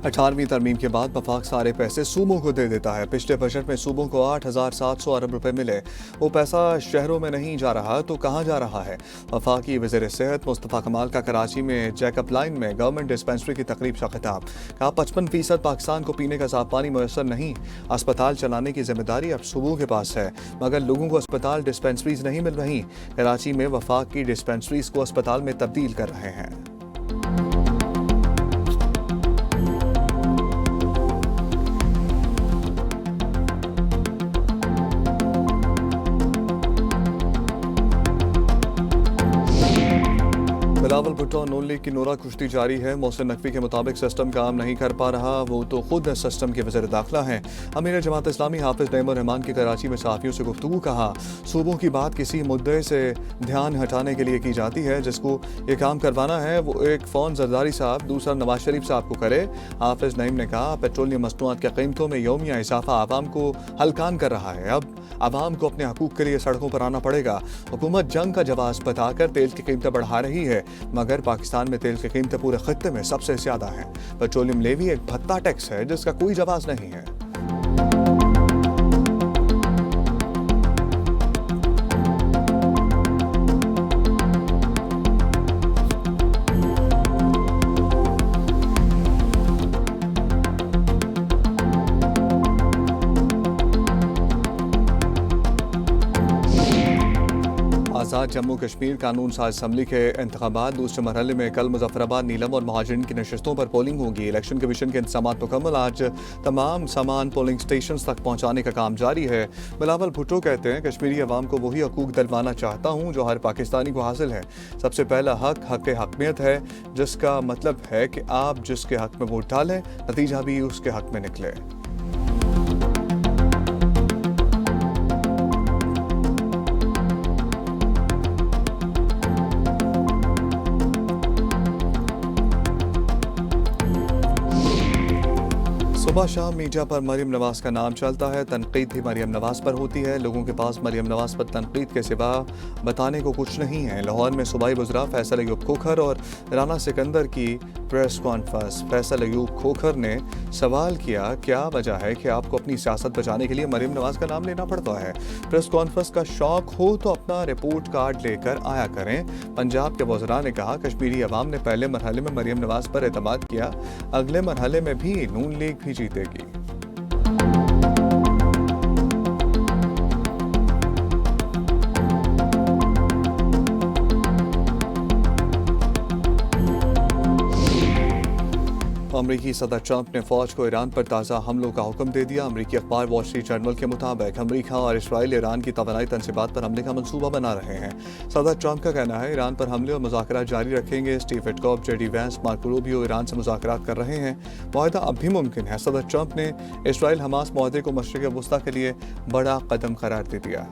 18वीं तरमीम के बाद वफाक सारे पैसे सूबों को दे देता है। पिछले बजट में सूबों को 8,700 अरब रुपए मिले। वो पैसा शहरों में नहीं जा रहा तो कहाँ जा रहा है? वफाकी वज़ीर सेहत मुस्तफ़ा कमाल का कराची में चेकअप लाइन में गवर्नमेंट डिस्पेंसरी की तकरीब का खिताब। कहा 55% पाकिस्तान को पीने का साफ पानी मुयसर नहीं। अस्पताल चलाने की जिम्मेदारी अब सूबों के पास है, मगर लोगों को अस्पताल डिस्पेंसरीज नहीं मिल रही। कराची में वफाक की डिस्पेंसरीज को अस्पताल में तब्दील कर रहे हैं। बिलावल भुट्टो और नून लीग की नूरा कुश्ती जारी है। मोहसिन नकवी के मुताबिक सिस्टम काम नहीं कर पा रहा, वो तो खुद सिस्टम के वज़ीर दाखिला हैं। अमीर जमात इस्लामी हाफिज नईमुर रहमान की कराची में सहाफ़ियों से गुफ्तगू। कहा सूबों की बात किसी मुद्दे से ध्यान हटाने के लिए की जाती है। जिसको ये काम करवाना है वो एक फ़ोन जरदारी साहब, दूसरा नवाज शरीफ साहब को करे। हाफिज नईम ने कहा पेट्रोलियम मसनूआत की कीमतों में यौमिया इजाफा आवाम को हलकान कर रहा है। अब आवाम को अपने हकूक़ के लिए सड़कों पर आना पड़ेगा। हुकूमत जंग का जवाब बताकर तेल की कीमतें बढ़ा रही है, मगर पाकिस्तान में तेल की कीमतें पूरे खत्ते में सबसे ज्यादा हैं। पेट्रोलियम लेवी एक भत्ता टैक्स है जिसका कोई जवाब नहीं है। आज़ाद जम्मू कश्मीर कानून साज असम्बली के इंतखाबात दूसरे मरहले में कल मुजफ्फराबाद, नीलम और महाजरीन की नशस्तों पर पोलिंग होगी। इलेक्शन कमीशन के इंतजाम मुकम्मल। आज तमाम सामान पोलिंग स्टेशन तक पहुँचाने का काम जारी है। बिलावल भुट्टो कहते हैं कश्मीरी अवाम को वही हकूक दिलवाना चाहता हूँ जो हर पाकिस्तानी को हासिल है। सबसे पहला हक हक हकमियत है, जिसका मतलब है कि आप जिसके हक में वोट डालें नतीजा भी उसके हक में निकले। सुबह शाम मीडिया पर मरियम नवाज का नाम चलता है। तनकीद भी मरियम नवाज पर होती है। लोगों के पास मरियम नवाज पर तनकीद के सिवा बताने को कुछ नहीं है। लाहौर में सूबाई वज़रा फैसल अयूब खोखर और राना सिकंदर की प्रेस कॉन्फ्रेंस। फैसल अयूब खोखर ने सवाल किया क्या वजह है कि आपको अपनी सियासत बचाने के लिए मरियम नवाज का नाम लेना पड़ता है? प्रेस कॉन्फ्रेंस का शौक हो तो अपना रिपोर्ट कार्ड लेकर आया करें। पंजाब के वज़रा ने कहा कश्मीरी अवाम ने पहले मरहले में मरियम नवाज पर एतमाद किया, अगले मरहले में भी नून लीग भी जीतेगी। अमरीकी सदर ट्रंप ने फौज को ईरान पर ताज़ा हमलों का हुक्म दे दिया। अमरीकी अखबार वॉल स्ट्रीट जर्नल के मुताबिक अमरीका और इसराइल ईरान की तवानाई तनसीबात पर हमले का मंसूबा बना रहे हैं। सदर ट्रंप का कहना है ईरान पर हमले और मुज़ाकरात जारी रखेंगे। Steve Witkoff, JD Vance, Marco Rubio Iran से मुज़ाकरात कर रहे हैं। मुआहदा अब भी मुमकिन है। सदर ट्रंप ने इसराइल हमास मुआहदे को मशरिक़ वस्ता के लिए बड़ा कदम करार दे दिया।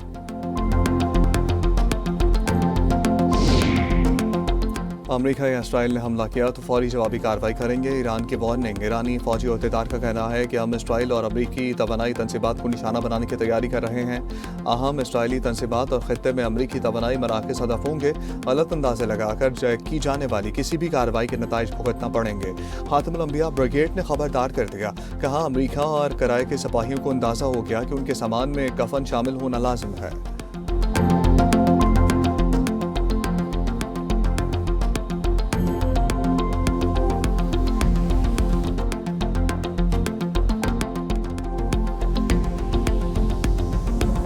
अमरीका या इसराइल ने हमला किया तो फौरी जवाबी कार्रवाई करेंगे। ईरान की वार्निंग। ईरानी फौजी अहदेदार का कहना है कि हम इसराइल और अमरीकी तवानाई तनसीबात को निशाना बनाने की तैयारी कर रहे हैं। अहम इसराइली तनसीबात और खत्ते में अमरीकी तवानाई मराकज़ हदफ होंगे। गलत अंदाजे लगाकर की जाने वाली किसी भी कार्रवाई के नताइज भुगतना पड़ेंगे। खातिमुल अंबिया ब्रिगेड ने खबरदार कर दिया। कहा अमरीका और कराए के सिपाहियों को अंदाज़ा हो गया कि उनके सामान में कफन शामिल होना लाजिम है।